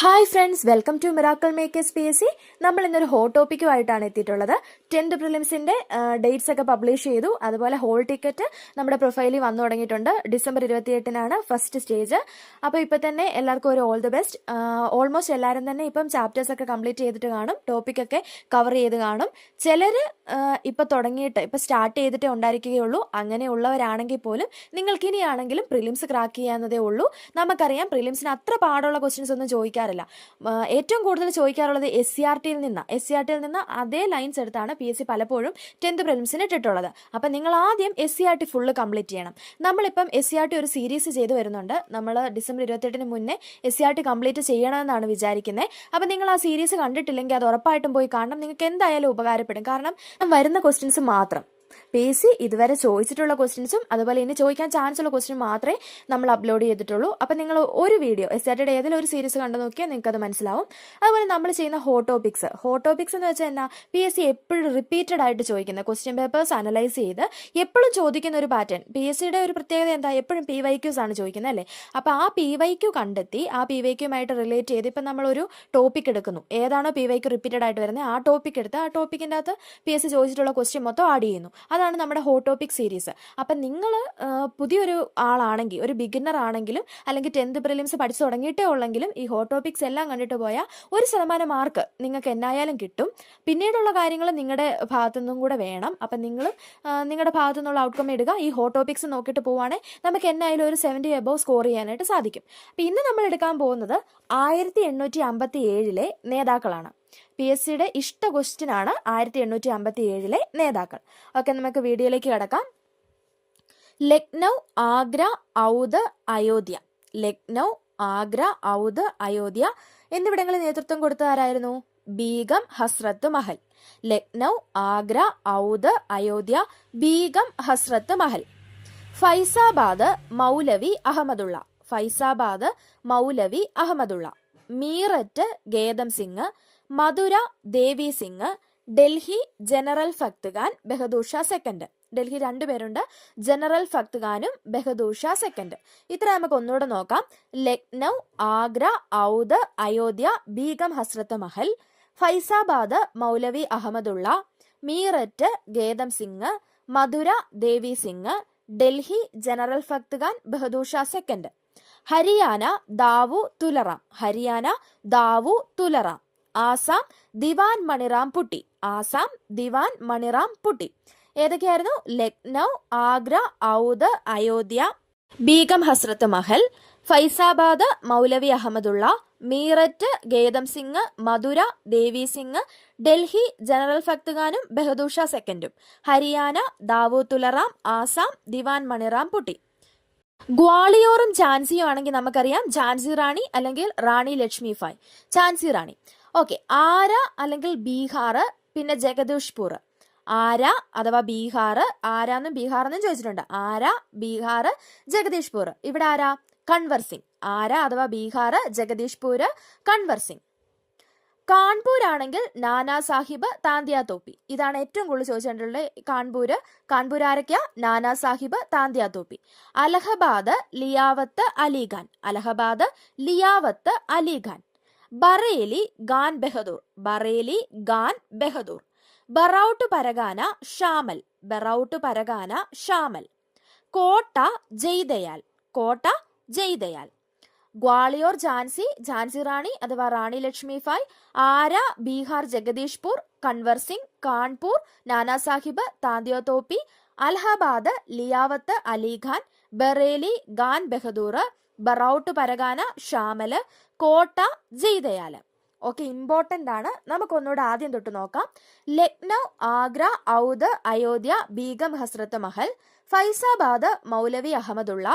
Hi friends, welcome to miracle makers PSC. നമ്മൾ ഇന്നൊരു hot ടോപ്പിക്കുമായിട്ടാണ് എത്തിയിട്ടുള്ളത്. 10th പ്രിലിംസിന്റെ ഡേറ്റ്സ് ഒക്കെ പബ്ലിഷ് ചെയ്തു. അതുപോലെ ഹോൾ ടിക്കറ്റ് നമ്മുടെ പ്രൊഫൈലിൽ വന്നു തുടങ്ങിയിട്ടുണ്ട്. ഡിസംബർ 28-നാണ് ഫസ്റ്റ് സ്റ്റേജ്. അപ്പോൾ ഇപ്പം തന്നെ എല്ലാവർക്കും ഒരു ഓൾ ദി ബെസ്റ്റ്. ഓൾമോസ്റ്റ് എല്ലാവരും തന്നെ ഇപ്പം ചാപ്റ്റേഴ്സ് ഒക്കെ കംപ്ലീറ്റ് ചെയ്തിട്ട് കാണും, ടോപ്പിക്കൊക്കെ കവർ ചെയ്ത് കാണും. ചിലർ ഇപ്പം തുടങ്ങിയിട്ട് ഇപ്പം സ്റ്റാർട്ട് ചെയ്തിട്ടേ ഉണ്ടായിരിക്കുകയുള്ളൂ. അങ്ങനെയുള്ളവരാണെങ്കിൽ പോലും നിങ്ങൾക്കിനിയാണെങ്കിലും പ്രിലിംസ് ക്രാക്ക് ചെയ്യാവുന്നതേ ഉള്ളൂ. നമുക്കറിയാം പ്രിലിംസിന് അത്ര പാടുള്ള ക്വസ്റ്റ്യൻസ് ഒന്നും ചോദിക്കാറില്ല. ഏറ്റവും കൂടുതൽ ചോദിക്കാറുള്ളത് SCRT-യിൽ നിന്ന് അതേ ലൈൻസ് എടുത്താണ് PSC പലപ്പോഴും 10th പ്രിലിംസിന് ഇട്ടിട്ടുള്ളത്. അപ്പം നിങ്ങൾ ആദ്യം SCRT ഫുള്ള് കംപ്ലീറ്റ് ചെയ്യണം. നമ്മളിപ്പം SCRT ഒരു സീരീസ് ചെയ്ത് വരുന്നുണ്ട്. നമ്മൾ ഡിസംബർ 28-ന് മുന്നേ SCRT കംപ്ലീറ്റ് ചെയ്യണമെന്നാണ് വിചാരിക്കുന്നത്. അപ്പം നിങ്ങൾ ആ സീരീസ് കണ്ടിട്ടില്ലെങ്കിൽ അത് ഉറപ്പായിട്ടും പോയി കാണണം. നിങ്ങൾക്ക് എന്തായാലും ഉപകാരപ്പെടും. കാരണം വരുന്ന ക്വസ്റ്റ്യൻസ് മാത്രം PSC ഇതുവരെ ചോദിച്ചിട്ടുള്ള ക്വസ്റ്റ്യൻസും അതുപോലെ ഇനി ചോദിക്കാൻ ചാൻസ് ഉള്ള ക്വസ്റ്റ്യൻ മാത്രമേ നമ്മൾ അപ്ലോഡ് ചെയ്തിട്ടുള്ളൂ. അപ്പം നിങ്ങൾ ഒരു വീഡിയോ SCRT-യുടെ ഏതെങ്കിലും ഒരു സീരീസ് കണ്ടു നോക്കിയാൽ നിങ്ങൾക്ക് അത് മനസ്സിലാവും. അതുപോലെ നമ്മൾ ചെയ്യുന്ന ഹോട്ട് ടോപ്പിക്സ് എന്ന് വെച്ചാൽ എന്നാ, PSC എപ്പോഴും റിപ്പീറ്റഡ് ആയിട്ട് ചോദിക്കുന്ന ക്വസ്റ്റ്യൻ പേപ്പേഴ്സ് അനലൈസ് ചെയ്ത് എപ്പോഴും ചോദിക്കുന്ന ഒരു പാറ്റേൺ. PSC-യുടെ ഒരു പ്രത്യേകത എന്താ, എപ്പോഴും PYQs ആണ് ചോദിക്കുന്നത് അല്ലേ. അപ്പോൾ ആ PYQ കണ്ടെത്തി ആ PYQ-യുമായിട്ട് റിലേറ്റ് ചെയ്ത് ഇപ്പം നമ്മളൊരു ടോപ്പിക് എടുക്കുന്നു, ഏതാണോ PYQ റിപ്പീറ്റഡ് ആയിട്ട് വരുന്നത് ആ ടോപ്പിക് എടുത്ത് ആ ടോപ്പിക്കിൻ്റെ അകത്ത് PSC ചോദിച്ചിട്ടുള്ള ക്വസ്റ്റ്യൻ മൊത്തം ആഡ് ചെയ്യുന്നു. അതാണ് നമ്മുടെ ഹോട്ട് ടോപ്പിക് സീരീസ്. അപ്പം നിങ്ങൾ പുതിയൊരു ആളാണെങ്കിൽ, ഒരു ബിഗിനർ ആണെങ്കിലും അല്ലെങ്കിൽ 10th പ്രിലിംസ് പഠിച്ചു തുടങ്ങിയിട്ടേ ഉള്ളെങ്കിലും ഈ ഹോട്ട് ടോപ്പിക്സ് എല്ലാം കണ്ടിട്ട് പോയാൽ 1% മാർക്ക് നിങ്ങൾക്ക് എന്നായാലും കിട്ടും. പിന്നീടുള്ള കാര്യങ്ങൾ നിങ്ങളുടെ ഭാഗത്തുനിന്നും കൂടെ വേണം. അപ്പം നിങ്ങളും നിങ്ങളുടെ ഭാഗത്തു നിന്നുള്ള ഔട്ട്കം ഇടുക. ഈ ഹോട്ട് ടോപ്പിക്സ് നോക്കിയിട്ട് പോവുകയാണെങ്കിൽ നമുക്ക് എന്നായാലും ഒരു 70 എബോവ് സ്കോർ ചെയ്യാനായിട്ട് സാധിക്കും. അപ്പം ഇന്ന് നമ്മൾ എടുക്കാൻ പോകുന്നത് 1857-ലെ നേതാക്കളാണ്. PSC-യുടെ ഇഷ്ട ക്വസ്റ്റ്യൻ ആണ് 1857-ലെ നേതാക്കൾ. ഓക്കെ, നമുക്ക് വീഡിയോയിലേക്ക് കിടക്കാം. ലക്നൗ, ആഗ്ര, ഔധ്, അയോധ്യ. ലക്നൗ, ആഗ്ര, ഔധ്, അയോധ്യ എന്നിവിടങ്ങളിൽ നേതൃത്വം കൊടുത്തതാരായിരുന്നു? ബീഗം ഹസ്രത്ത് മഹൽ. ലക്നൗ, ആഗ്ര, ഔധ്, അയോധ്യ, ബീഗം ഹസ്രത്ത് മഹൽ. ഫൈസാബാദ്, മൗലവി അഹമ്മദുള്ള. ഫൈസാബാദ്, മൗലവി അഹമ്മദുള്ള. മീററ്റ്, ഗേദം സിംഗ്. മധുര, ദേവി സിംഗ്. Delhi, general Bakht Khan, Bahadur Shah second. ഡൽഹി രണ്ടുപേരുണ്ട്, ജനറൽ ഫക്ത് ഖാനും ബഹദൂർ ഷാ സെക്കൻഡ്. ഇത്ര നമുക്ക് ഒന്നുകൂടെ നോക്കാം. ലക്നൗ, ആഗ്ര, ഔധ്, അയോധ്യ, ബീഗം ഹസ്രത്ത് മഹൽ. ഫൈസാബാദ്, മൗലവി അഹമ്മദുള്ള. മീററ്റ്, ഗേദം സിംഗ്. മധുര, ദേവി സിംഗ്. Delhi, general Bakht Khan, Bahadur Shah second. ഹരിയാന, ദാവു തുലറാം. ഹരിയാന, ദാവു തുലറാം. ആസാം, ദിവാൻ മണിറാം പുട്ടി. ആസാം, ദിവാൻ മണിറാം പുട്ടി. ഏതൊക്കെയായിരുന്നു? ലക്നൗ, ആഗ്ര, ഔധ്, അയോധ്യ, ബീഗം ഹസ്രത്ത് മഹൽ. ഫൈസാബാദ്, മൗലവി അഹമ്മദുള്ള. മീററ്റ്, ഗേദം സിംഗ്. മധുര, ദേവി സിംഗ്. ഡൽഹി, ജനറൽ ഫക്ത് ഖാനും ബഹദൂർ ഷാ സെക്കൻഡും. ഹരിയാന, ദാവു തുലറാം. ആസാം, ദിവാൻ മണിറാം പുട്ടി. ഗ്വാളിയോറും ഝാൻസിയും ആണെങ്കിൽ നമുക്കറിയാം ഝാൻസി റാണി അല്ലെങ്കിൽ റാണി ലക്ഷ്മി ഫായ്. ഝാൻസി റാണി. ഓക്കെ, ആര അല്ലെങ്കിൽ ബീഹാർ, പിന്നെ ജഗദീഷ്പൂർ. ആര അഥവാ ബീഹാർ, ആരാന്നും ബീഹാറെന്നും ചോദിച്ചിട്ടുണ്ട്. ആര, ബീഹാർ, ജഗദീഷ്പൂർ. ഇവിടെ ആരാ? കൺവർ സിംഗ്. ആര അഥവാ ബീഹാർ, ജഗദീഷ്പൂർ, കൺവർ സിംഗ്. കാൺപൂർ ആണെങ്കിൽ നാനാ സാഹിബ്, താന്തിയ തോപ്പി. ഇതാണ് ഏറ്റവും കൂടുതൽ ചോദിച്ചിട്ടുള്ളത്. കാൺപൂർ ആരൊക്കെയാ? നാനാ സാഹിബ്, താന്തിയ തോപ്പി. അലഹബാദ്, ലിയാവത്ത് അലിഖാൻ. അലഹബാദ്, ലിയാവത്ത് അലിഖാൻ. ബറേലി, ഖാൻ ബഹദൂർ. ബറേലി, ഖാൻ ബഹദൂർ. ബറൌട്ട് പരഗാന, ഷാമൽ. ബറൌട്ട് പരഗാന, ഷാമൽ. കോട്ട, ജയ്ദയാൽ. കോട്ട, ജയ്ദയാൽ. ഗ്വാളിയോർ, ഝാൻസി, ഝാൻസി റാണി അഥവാ റാണി ലക്ഷ്മി ഫായ്. ആര, ബീഹാർ, ജഗദീഷ്പൂർ. കൺവർ സിംഗ്, കാൺപൂർ, നാനാ സാഹിബ്, താന്തിയ തോപ്പി. അലഹബാദ്, ലിയാവത്ത് അലിഖാൻ. ബറേലി, ഖാൻ ബഹദൂർ. ബറൌട്ട് പരഗാന, ഷാമല്. കോട്ട, ജയ്ദയാൽ. ഓക്കെ, ഇമ്പോർട്ടൻ്റ് ആണ്. നമുക്കൊന്നുകൂടെ ആദ്യം തൊട്ട് നോക്കാം. ലക്നൗ, ആഗ്ര, ഔധ്, അയോധ്യ, ബീഗം ഹസ്രത്ത് മഹൽ. ഫൈസാബാദ്, മൗലവി അഹമ്മദുള്ള.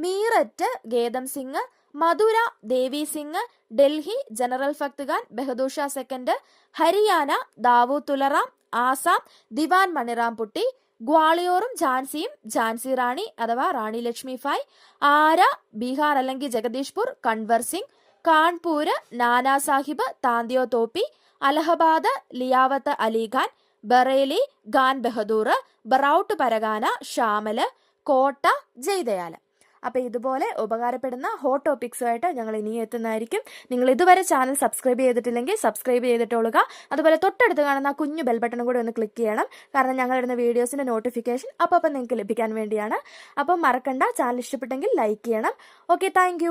മീററ്റ്, ഗേദം സിംഗ്. മധുര, ദേവി സിംഗ്. Delhi, general Bakht Khan, Bahadur Shah second. ഹരിയാന, ദാവു തുലറാം. ആസാം, ദിവാൻ മണിറാം പുട്ടി. ഗ്വാളിയോറും ഝാൻസിയും ഝാൻസി റാണി അഥവാ റാണി ലക്ഷ്മി ഫായ്. ആര, ബീഹാർ അല്ലെങ്കിൽ ജഗദീഷ്പൂർ, കൺവർ സിംഗ്. കാൺപൂര്, നാനാ സാഹിബ്, താന്തിയോ തോപ്പി. അലഹബാദ്, ലിയാവത്ത് അലിഖാൻ. ബറേലി, ഖാൻ ബഹദൂർ. ബറൌട്ട് പരഗാന, ഷാമല്. കോട്ട, ജയ്ദയാൽ. അപ്പോൾ ഇതുപോലെ ഉപകാരപ്പെടുന്ന ഹോട്ട് ടോപ്പിക്സുമായിട്ട് ഞങ്ങൾ ഇനിയും എത്തുന്നതായിരിക്കും. നിങ്ങൾ ഇതുവരെ ചാനൽ സബ്സ്ക്രൈബ് ചെയ്തിട്ടില്ലെങ്കിൽ സബ്സ്ക്രൈബ് ചെയ്തിട്ടോളുക. അതുപോലെ തൊട്ടടുത്ത് കാണുന്ന കുഞ്ഞു ബെൽ ബട്ടണും കൂടി ഒന്ന് ക്ലിക്ക് ചെയ്യണം. കാരണം ഞങ്ങളിടുന്ന വീഡിയോസിൻ്റെ നോട്ടിഫിക്കേഷൻ അപ്പോൾ നിങ്ങൾക്ക് ലഭിക്കാൻ വേണ്ടിയാണ്. അപ്പം മറക്കണ്ട, ചാനൽ ഇഷ്ടപ്പെട്ടെങ്കിൽ ലൈക്ക് ചെയ്യണം. Okay, thank